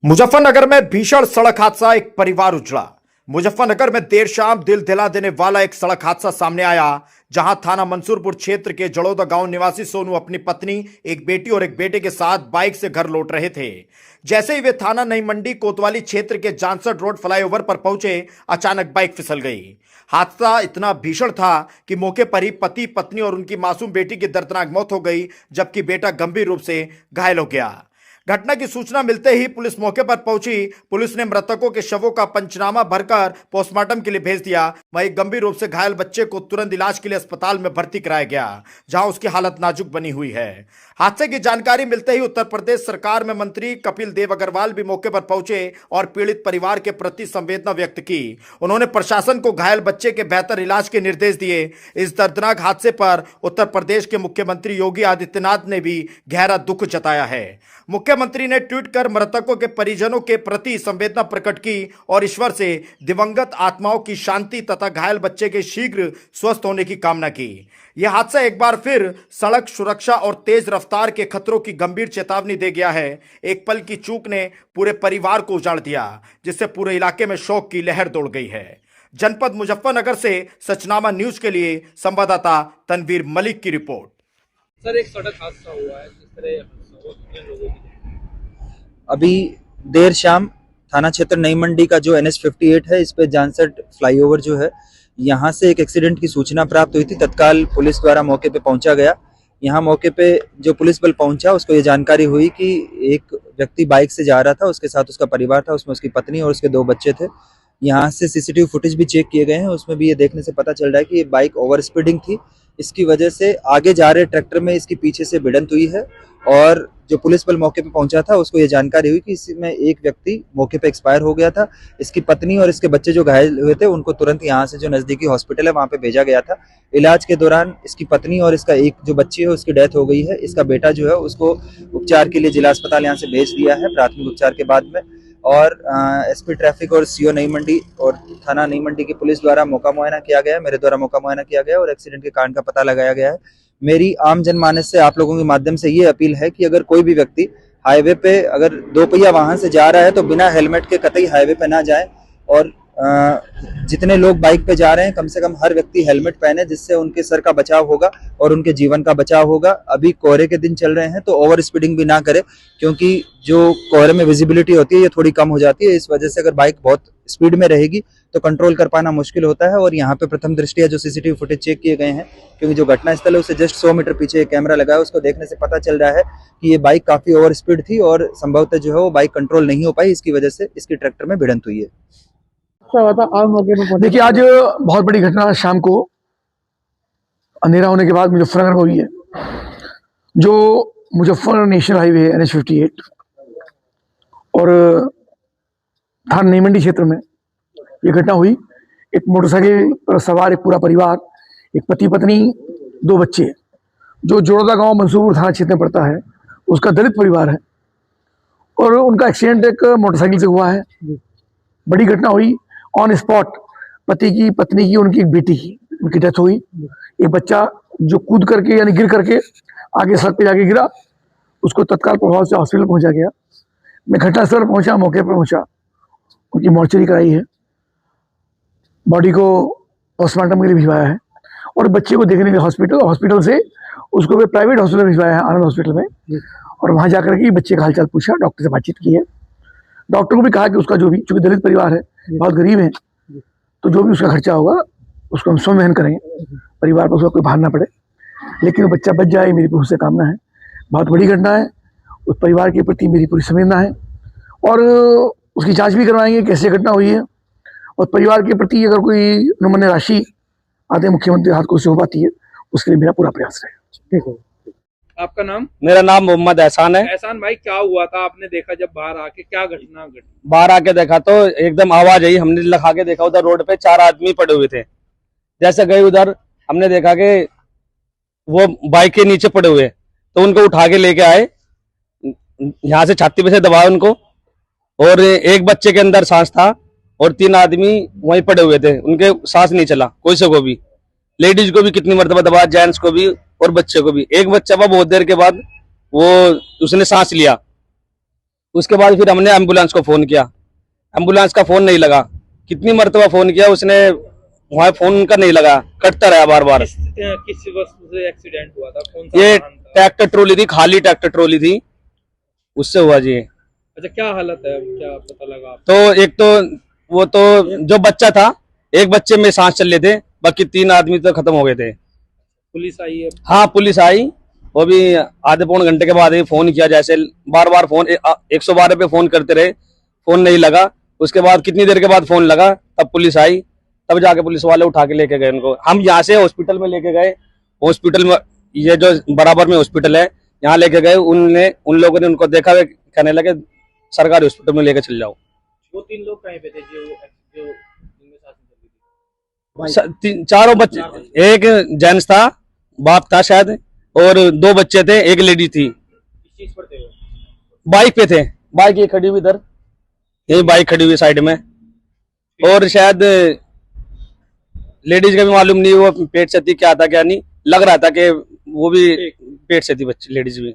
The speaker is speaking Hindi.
मुजफ्फरनगर में भीषण सड़क हादसा, एक परिवार उजड़ा। मुजफ्फरनगर में देर शाम दिल दिला देने वाला एक सड़क हादसा सामने आया, जहां थाना मंसूरपुर क्षेत्र के जड़ौदा गांव निवासी सोनू अपनी पत्नी, एक बेटी और एक बेटे के साथ बाइक से घर लौट रहे थे। जैसे ही वे थाना नई मंडी कोतवाली क्षेत्र के जानसठ रोड फ्लाईओवर पर पहुंचे, अचानक बाइक फिसल गई। हादसा इतना भीषण था कि मौके पर ही पति, पत्नी और उनकी मासूम बेटी की दर्दनाक मौत हो गई, जबकि बेटा गंभीर रूप से घायल हो गया। घटना की सूचना मिलते ही पुलिस मौके पर पहुंची। पुलिस ने मृतकों के शवों का पंचनामा भरकर पोस्टमार्टम के लिए भेज दिया। वहीं गंभीर रूप से घायल बच्चे को तुरंत इलाज के लिए अस्पताल में भर्ती कराया गया, जहां उसकी हालत नाजुक बनी हुई है। हादसे की जानकारी मिलते ही उत्तर प्रदेश सरकार में मंत्री कपिल देव अग्रवाल भी मौके पर पहुंचे और पीड़ित परिवार के प्रति संवेदना व्यक्त की। उन्होंने प्रशासन को घायल बच्चे के बेहतर इलाज के निर्देश दिए। इस दर्दनाक हादसे पर उत्तर प्रदेश के मुख्यमंत्री योगी आदित्यनाथ ने भी गहरा दुख जताया है। मुख्यमंत्री ने ट्वीट कर मृतकों के परिजनों के प्रति संवेदना प्रकट की और ईश्वर से दिवंगत आत्माओं की शांति तथा घायल बच्चे के शीघ्र स्वस्थ होने की कामना की। यह हादसा एक बार फिर सड़क सुरक्षा और तेज रफ्तार के खतरों की गंभीर चेतावनी दे गया है। एक पल की चूक ने पूरे परिवार को उजाड़ दिया, जिससे पूरे इलाके में शोक की लहर दौड़ गई है। जनपद मुजफ्फरनगर से सचनामा न्यूज के लिए संवाददाता तनवीर मलिक की रिपोर्ट। सर, एक सड़क हादसा हुआ है, किस तरह हादसा हुआ, कितने लोगों की? अभी देर शाम थाना क्षेत्र नई मंडी का जो NH-58 है, इस पे जानसठ फ्लाईओवर जो है, यहाँ से एक एक्सीडेंट की सूचना प्राप्त हुई थी। तत्काल पुलिस द्वारा मौके पे पहुंचा गया। यहाँ मौके पे जो पुलिस बल पहुंचा, उसको ये जानकारी हुई कि एक व्यक्ति बाइक से जा रहा था, उसके साथ उसका परिवार था, उसमें उसकी पत्नी और उसके 2 बच्चे थे। यहाँ से CCTV फुटेज भी चेक किए गए हैं, उसमें भी ये देखने से पता चल रहा है कि ये बाइक ओवर स्पीडिंग थी। इसकी वजह से आगे जा रहे ट्रैक्टर में इसकी पीछे से भिड़ंत हुई है और जो पुलिस बल मौके पे पहुंचा था, उसको ये जानकारी हुई कि इसमें एक व्यक्ति मौके पे एक्सपायर हो गया था। इसकी पत्नी और इसके बच्चे जो घायल हुए थे, उनको तुरंत यहाँ से जो नजदीकी हॉस्पिटल है, वहाँ पे भेजा गया था। इलाज के दौरान इसकी पत्नी और इसका एक जो बच्ची है, उसकी डेथ हो गई है। इसका बेटा जो है, उसको उपचार के लिए जिला अस्पताल यहाँ से भेज दिया है, प्राथमिक उपचार के बाद में। और SP ट्रैफिक और CO नई मंडी और थाना नई मंडी की पुलिस द्वारा मौका मुआयना किया गया है, मेरे द्वारा मौका मुआयना किया गया और एक्सीडेंट के कारण का पता लगाया गया है। मेरी आम जनमानस से आप लोगों के माध्यम से ये अपील है कि अगर कोई भी व्यक्ति हाईवे पे अगर 2 पहिया वाहन से जा रहा है, तो बिना हेलमेट के कतई हाईवे पे ना जाए। और जितने लोग बाइक पे जा रहे हैं, कम से कम हर व्यक्ति हेलमेट पहने, जिससे उनके सर का बचाव होगा और उनके जीवन का बचाव होगा। अभी कोहरे के दिन चल रहे हैं, तो ओवर स्पीडिंग भी ना करे, क्योंकि जो कोहरे में विजिबिलिटी होती है, ये थोड़ी कम हो जाती है। इस वजह से अगर बाइक बहुत स्पीड में रहेगी तो कंट्रोल कर पाना मुश्किल होता है। और यहाँ पे प्रथम दृष्टिया जो CCTV फुटेज चेक किए गए हैं, क्योंकि जो घटना स्थल है उससे जस्ट 100 मीटर पीछे एक कैमरा लगा है, उसको देखने से पता चल रहा है कि ये बाइक काफी ओवर स्पीड थी और संभवतः जो है वो बाइक कंट्रोल नहीं हो पाई, इसकी वजह से इसकी ट्रैक्टर में भिड़ंत हुई है। देखिए, आज बहुत बड़ी घटना शाम को अंधेरा होने के बाद मुजफ्फरनगर में हुई है। जो मुजफ्फर नेशनल हाईवे है NH-58 और थाना नई मंडी क्षेत्र में ये घटना हुई। एक मोटरसाइकिल पर सवार एक पूरा परिवार, एक पति पत्नी, 2 बच्चे, जो जड़ौदा गांव मंसूरपुर थाना क्षेत्र में पड़ता है, उसका दलित परिवार है और उनका एक्सीडेंट एक मोटरसाइकिल से हुआ है। बड़ी घटना हुई। ऑन स्पॉट पति की, पत्नी की, उनकी एक बेटी की, उनकी डेथ हुई। एक बच्चा जो कूद करके यानी गिर करके आगे सड़क पे जाके गिरा, उसको तत्काल प्रभाव से हॉस्पिटल पहुंचा गया। मैं घटनास्थल पर पहुंचा, मौके पर पहुंचा, उनकी मॉर्चरी कराई है, बॉडी को पोस्टमार्टम के लिए भिजवाया है और बच्चे को देखने के लिए हॉस्पिटल से उसको भी प्राइवेट हॉस्पिटल में भिजवाया है, आनंद हॉस्पिटल में। और वहाँ जाकर के बच्चे का हालचाल पूछा, डॉक्टर से बातचीत की है। डॉक्टर को भी कहा कि उसका जो भी, चूंकि दलित परिवार है, बहुत गरीब है, तो जो भी उसका खर्चा होगा उसको हम स्वयं वहन करेंगे, परिवार पर उसका कोई भार ना पड़े, लेकिन वो बच्चा बच जाए, मेरी उससे कामना है। बहुत बड़ी घटना है, उस परिवार के प्रति मेरी पूरी संवेदना है और उसकी जांच भी करवाएंगे कैसे घटना हुई है। और परिवार के प्रति अगर कोई अनुमन्य राशि आते मुख्यमंत्री हाथ को से हो पाती है, उसके लिए मेरा पूरा प्रयास रहेगा। ठीक है। आपका नाम? मेरा नाम मोहम्मद एहसान है। एहसान भाई, क्या हुआ था? आपने देखा जब बाहर आके, क्या घटना घटी? बाहर आके देखा तो एकदम आवाज आई, हमने लगा के देखा, उधर रोड पे 4 आदमी पड़े हुए थे। जैसे गए उधर, हमने देखा कि वो बाइक के नीचे पड़े हुए, तो उनको उठा के लेके आए, यहाँ से छाती पे से दबाया उनको, और एक बच्चे के अंदर सांस था और 3 आदमी वहीं पड़े हुए थे, उनके सांस नहीं चला कोई से को भी। लेडीज को भी कितनी मरतबा दबाया, जेंट्स को भी और बच्चे को भी। एक बच्चा बहुत देर के बाद वो उसने सांस लिया, उसके बाद फिर हमने एम्बुलेंस को फोन किया, एम्बुलेंस का फोन नहीं लगा। कितनी मरतबा फोन किया उसने, वहां फोन का नहीं लगा, कटता रहा बार बार। किस वस्तु से एक्सीडेंट हुआ था? कौन सा ये वाहन था? ट्रैक्टर ट्रॉली थी, खाली ट्रैक्टर ट्रॉली थी, उससे हुआ जी। अच्छा, क्या हालत है, क्या पता लगा आपको? तो एक तो वो तो जो बच्चा था, एक बच्चे में सांस चल रहे थे, बाकी 3 आदमी तो खत्म हो गए थे। पुलिस आई है? हाँ पुलिस आई, वो भी आधे पौन घंटे के बाद ही फोन किया। जैसे बार बार फोन 112 पे फोन करते रहे, फोन नहीं लगा। उसके बाद कितनी देर के बाद फोन लगा, तब पुलिस आई, तब जाके पुलिस वाले उठा के लेके गए उनको। हम यहाँ से हॉस्पिटल में लेके गए, हॉस्पिटल में ये जो बराबर में हॉस्पिटल है यहाँ लेके गए। उन लोगों ने उनको देखा, वे कहने लगे सरकारी हॉस्पिटल में लेके चल जाओ। वो 3 लोग कहीं पे थे जो जिनमें साथ में चल रही थी? चारों बच्चे, एक जेंट्स था, बाप था शायद, और 2 बच्चे थे, एक लेडी थी। किस चीज पर थे वो? बाइक पे थे, बाइक ये खड़ी हुई इधर, यही बाइक खड़ी हुई साइड में। और शायद लेडीज का भी मालूम नहीं, वो पेट से थी क्या था क्या नहीं, लग रहा था कि वो भी पेट से थी बच्ची, लेडीज भी।